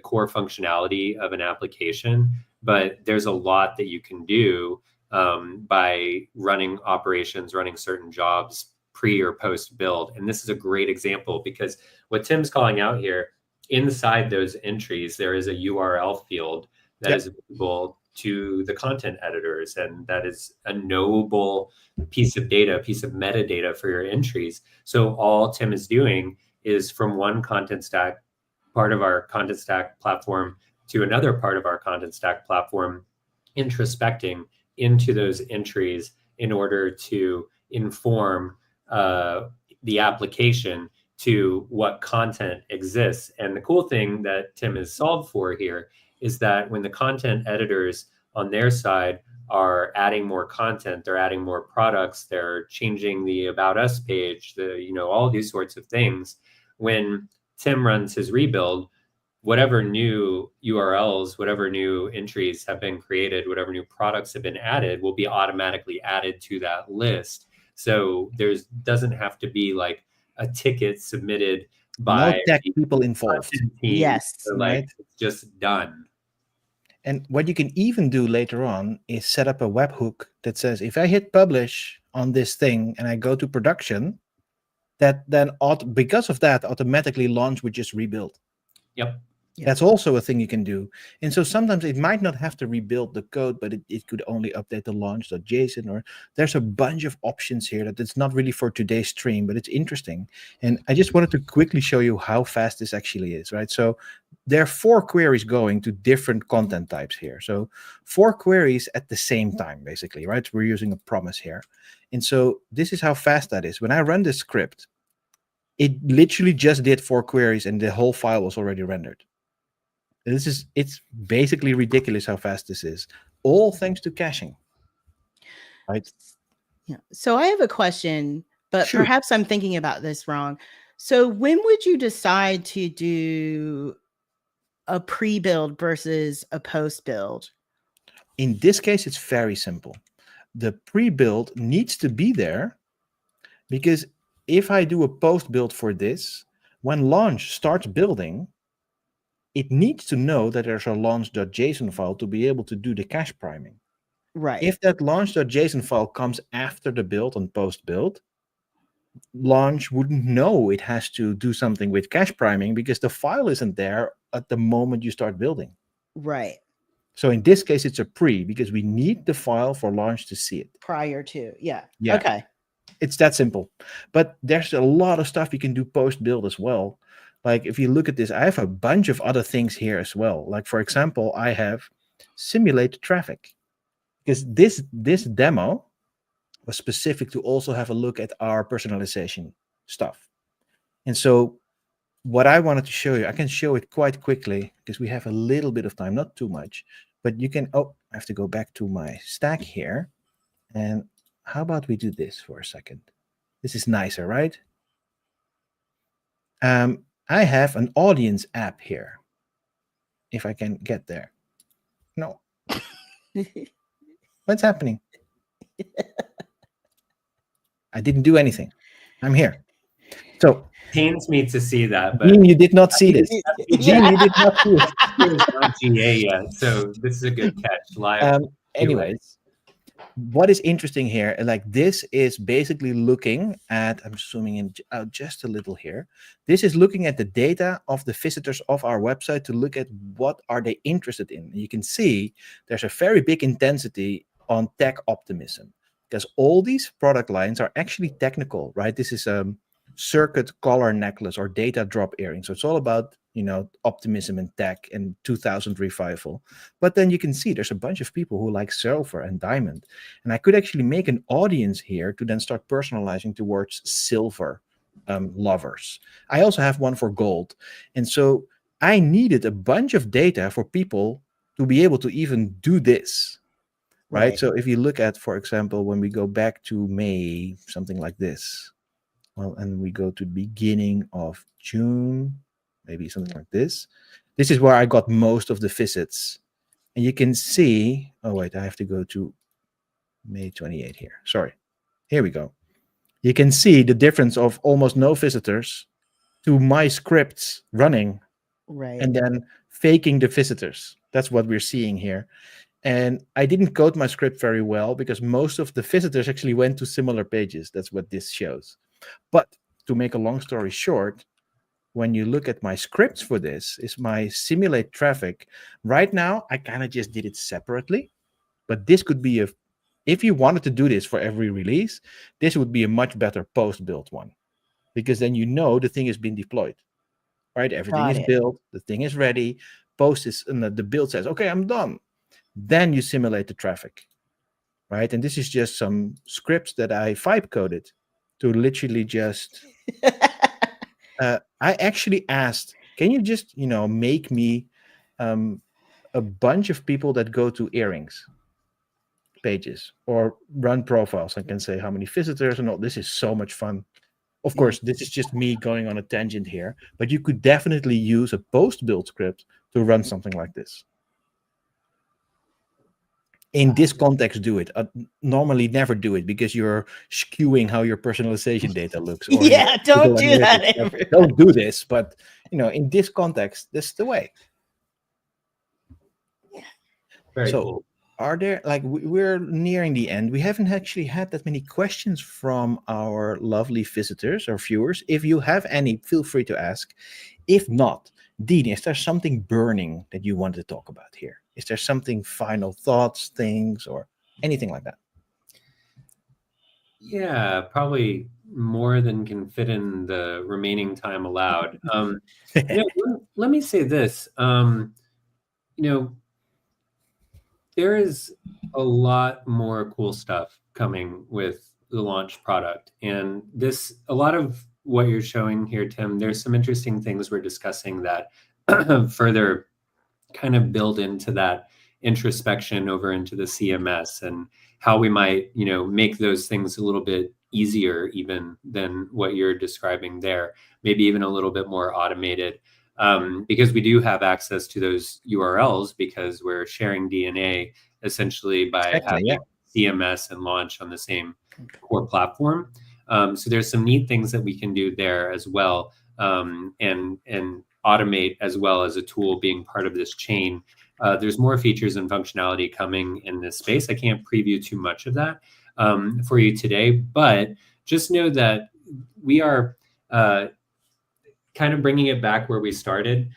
core functionality of an application, but there's a lot that you can do by running operations, running certain jobs pre or post build. And this is a great example because what Tim's calling out here, inside those entries, there is a URL field that is visible to the content editors. And that is a knowable piece of data, a piece of metadata for your entries. So all Tim is doing is from one Content Stack, part of our Content Stack platform, to another part of our Content Stack platform, introspecting into those entries in order to inform the application to what content exists. And the cool thing that Tim has solved for here is that when the content editors on their side are adding more content, they're adding more products, they're changing the About Us page, all these sorts of things. When Tim runs his rebuild, whatever new URLs, whatever new entries have been created, whatever new products have been added will be automatically added to that list. So doesn't have to be like a ticket submitted by No tech the people involved. content team. Yes. So, like, Right. it's just done. And what you can even do later on is set up a webhook that says, if I hit publish on this thing and I go to production, that then because of that, automatically launch would just rebuild. Yep. Yeah. That's also a thing you can do. And so sometimes it might not have to rebuild the code, but it could only update the launch.json, or there's a bunch of options here that it's not really for today's stream, but it's interesting. And I just wanted to quickly show you how fast this actually is, right? So there are 4 queries going to different content types here. So 4 queries at the same time, basically, right? We're using a promise here. And so this is how fast that is. When I run this script, it literally just did 4 queries and the whole file was already rendered. It's basically ridiculous how fast this is, all thanks to caching, right? Yeah. So I have a question, but Shoot. perhaps I'm thinking about this wrong. So when would you decide to do a pre-build versus a post-build? In this case, it's very simple. The pre-build needs to be there because if I do a post-build for this, when launch starts building, it needs to know that there's a launch.json file to be able to do the cache priming. Right. If that launch.json file comes after the build on post-build, launch wouldn't know it has to do something with cache priming because the file isn't there at the moment you start building. Right. So in this case, it's a pre because we need the file for launch to see it. Prior to. Yeah. Yeah. Okay. It's that simple. But there's a lot of stuff you can do post-build as well. Like if you look at this, I have a bunch of other things here as well. Like for example, I have simulate traffic because this demo was specific to also have a look at our personalization stuff. And so what I wanted to show you, I can show it quite quickly because we have a little bit of time, not too much, but you can, I have to go back to my stack here. And how about we do this for a second? This is nicer, right? I have an audience app here. If I can get there. No. What's happening? I didn't do anything. I'm here. So Pains me to see that, but Gene, you did not see this. Gene, you did not see it. it's not GA yet, so this is a good catch. Live. Anyways, what is interesting here, like this is basically looking at, I'm zooming in out just a little here. This is looking at the data of the visitors of our website to look at what are they interested in. You can see there's a very big intensity on tech optimism because all these product lines are actually technical, right? This is a circuit collar necklace or data drop earring. So it's all about, optimism and tech and 2000 revival. But then you can see there's a bunch of people who like silver and diamond. And I could actually make an audience here to then start personalizing towards silver lovers. I also have one for gold. And so I needed a bunch of data for people to be able to even do this. Right? So if you look at, for example, when we go back to May, something like this. Well, and we go to the beginning of June, maybe something like this. This is where I got most of the visits. And you can see, oh, wait, I have to go to May 28 here. Sorry. Here we go. You can see the difference of almost no visitors to my scripts running. Right. And then faking the visitors. That's what we're seeing here. And I didn't code my script very well because most of the visitors actually went to similar pages. That's what this shows. But to make a long story short, when you look at my scripts for this, is my simulate traffic. Right now, I kind of just did it separately. But this could be if you wanted to do this for every release, this would be a much better post-build one. Because then the thing has been deployed. Right? Everything is built. The thing is ready. Post is, and the build says, okay, I'm done. Then you simulate the traffic. Right? And this is just some scripts that I vibe coded to literally just I actually asked, can you just make me a a bunch of people that go to earrings pages or run profiles and can say how many visitors and all. This is so much fun. Of course, this is just me going on a tangent here, but you could definitely use a post build script to run something like this. In this context, do it. Normally, never do it because you're skewing how your personalization data looks. Or Yeah, don't do that. Don't do this. But in this context, this is the way. Very So, cool. are there, like, we're nearing the end. We haven't actually had that many questions from our lovely visitors or viewers. If you have any, feel free to ask. If not, Dean, is there something burning that you want to talk about here? Is there something, final thoughts, things, or anything like that? Yeah, probably more than can fit in the remaining time allowed. Let me say this. There is a lot more cool stuff coming with the launch product. And a lot of what you're showing here, Tim, there's some interesting things we're discussing that further kind of build into that introspection over into the CMS and how we might, make those things a little bit easier even than what you're describing there, maybe even a little bit more automated. Because we do have access to those URLs because we're sharing DNA essentially by having CMS and launch on the same core platform. So there's some neat things that we can do there as well, and automate as well as a tool being part of this chain. There's more features and functionality coming in this space. I can't preview too much of that for you today, but just know that we are kind of bringing it back where we started.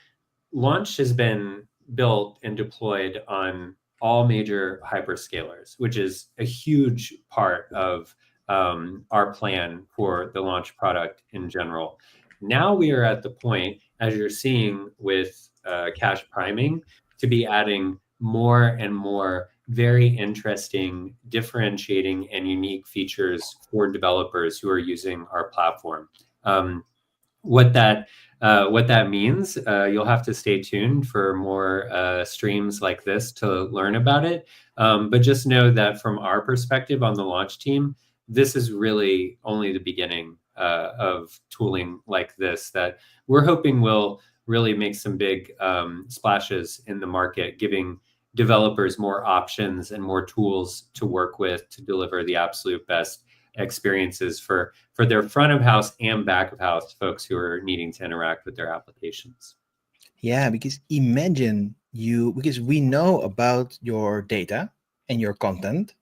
Launch has been built and deployed on all major hyperscalers, which is a huge part of our plan for the launch product in general. Now we are at the point, as you're seeing with cache priming, to be adding more and more very interesting, differentiating, and unique features for developers who are using our platform. What that means, you'll have to stay tuned for more streams like this to learn about it. But just know that from our perspective on the launch team, this is really only the beginning of tooling like this that we're hoping will really make some big splashes in the market, giving developers more options and more tools to work with to deliver the absolute best experiences for their front of house and back of house folks who are needing to interact with their applications. Yeah, because imagine because we know about your data and your content.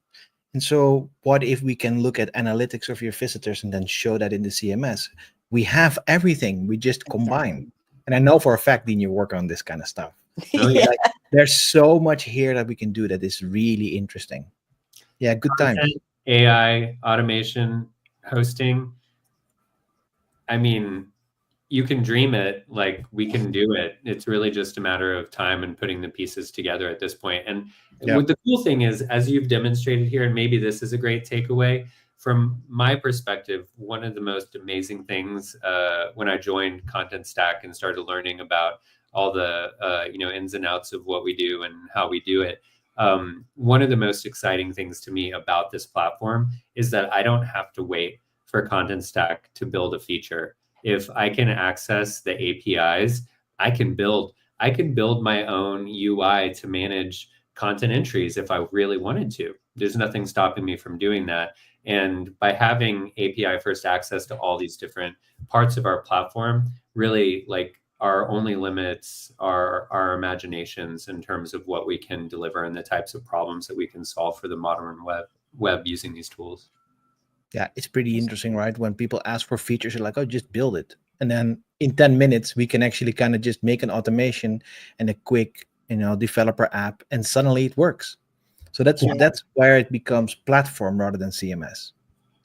And so what if we can look at analytics of your visitors and then show that in the CMS? We have everything. We just combine. And I know for a fact, Dean, you work on this kind of stuff. Yeah. Like, there's so much here that we can do that is really interesting. Yeah, good time. AI, automation, hosting. I mean, you can dream it, like we can do it. It's really just a matter of time and putting the pieces together at this point. And what the cool thing is, as you've demonstrated here, and maybe this is a great takeaway, from my perspective, one of the most amazing things when I joined Content Stack and started learning about all the ins and outs of what we do and how we do it, one of the most exciting things to me about this platform is that I don't have to wait for Content Stack to build a feature. If I can access the APIs, I can build my own UI to manage content entries if I really wanted to. There's nothing stopping me from doing that. And by having API first access to all these different parts of our platform, really, like, our only limits are our imaginations in terms of what we can deliver and the types of problems that we can solve for the modern web using these tools. Yeah, it's pretty interesting, right? When people ask for features, you're like, oh, just build it. And then in 10 minutes, we can actually kind of just make an automation and a quick, developer app, and suddenly it works. So that's where it becomes platform rather than CMS.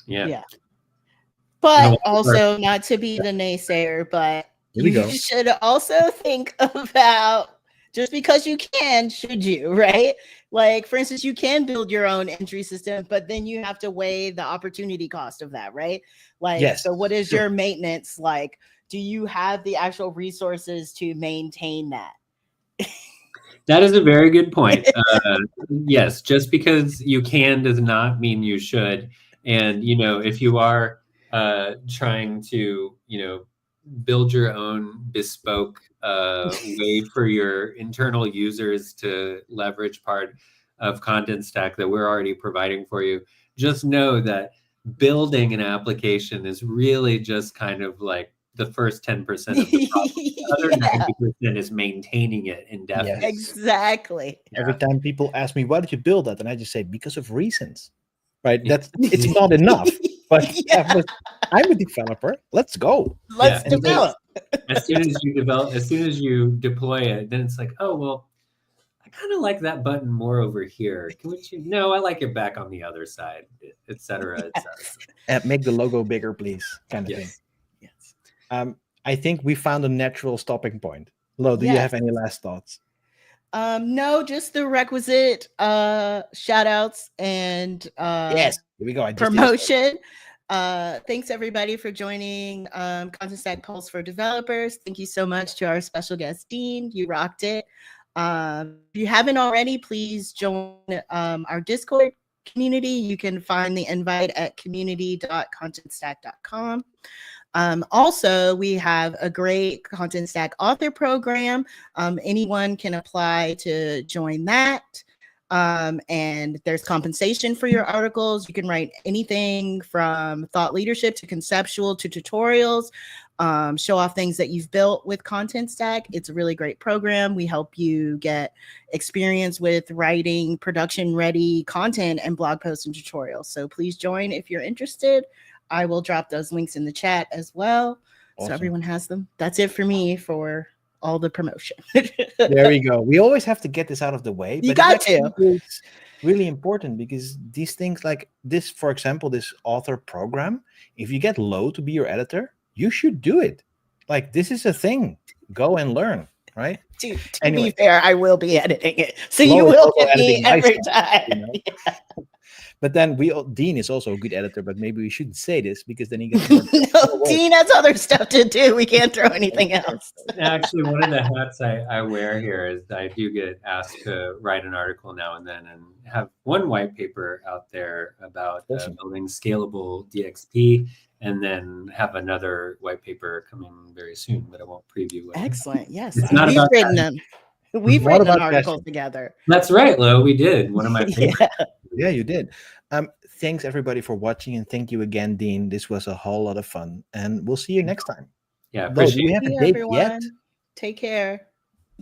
Yeah. But also, not to be the naysayer, but you should also think about, just because you can, should you, right? Like, for instance, you can build your own entry system, but then you have to weigh the opportunity cost of that, right? Like, so what is your maintenance like? Do you have the actual resources to maintain that? That is a very good point. Yes, just because you can does not mean you should. And if you are trying to, build your own bespoke way for your internal users to leverage part of Content Stack that we're already providing for you, just know that building an application is really just kind of like the first 10% of the problem. The other Yeah, 90% is maintaining it indefinitely. exactly. Every time people ask me, why did you build that? And I just say, because of reasons, right? Yeah. It's not enough, but Yeah. I'm a developer. Let's go. Let's Yeah. develop. As soon as you develop, as soon as you deploy it, then it's like, oh, well, I kind of like that button more over here. No, I like it back on the other side, et cetera, et cetera. Make the logo bigger, please, kind of thing. Yes. Yes. I think we found a natural stopping point. Lo, do you Yes. have any last thoughts? No, just the requisite shout outs and Yes, here we go. I just did it. promotion. Thanks everybody for joining Content Stack Pulse for Developers. Thank you so much to our special guest, Dean. You rocked it. If you haven't already, please join our Discord community. You can find the invite at community.contentstack.com. Also, we have a great Content Stack author program. Anyone can apply to join that. And there's compensation for your articles. You can write anything from thought leadership to conceptual to tutorials. Show off things that you've built with Content Stack. It's a really great program. We help you get experience with writing production ready content and blog posts and tutorials. So please join if you're interested. I will drop those links in the chat as well. Awesome. So everyone has them. That's it for me for all the promotion. There we go. We always have to get this out of the way. You but got it's actually really important because these things like this, for example, this author program, if you get Lo to be your editor, you should do it. Like, this is a thing. Go and learn, right? To Anyway. be fair, I will be editing it. So Lo you is will also get me editing my every stuff, time. you know? But then Dean is also a good editor, but maybe we shouldn't say this because then he gets more No, Dean has other stuff to do. We can't throw anything else. Actually, one of the hats I wear here is I do get asked to write an article now and then, and have one white paper out there about Awesome. building scalable DXP, and then have another white paper coming very soon, but I won't preview it. Excellent. Yes. It's not We've about written them. We've Not written an about article passion. together. That's right, Lo. We did one of my favorites. Yeah. Yeah, you did. Thanks everybody for watching, and thank you again, Dean. This was a whole lot of fun, and we'll see you next time. Yeah, Lo, do appreciate we it. have Thank a you, date yet? everyone. Take care.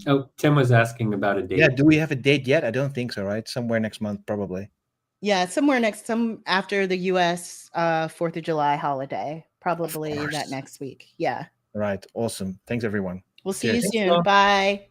Oh, Tim was asking about a date. Yeah, do we have a date yet? I don't think so, right? Somewhere next month, probably. Yeah, some after the US 4th of July holiday. Probably course. that next week. Yeah. All right, awesome. Thanks, everyone. We'll see Cheers. you Thanks, soon. Lo. Bye.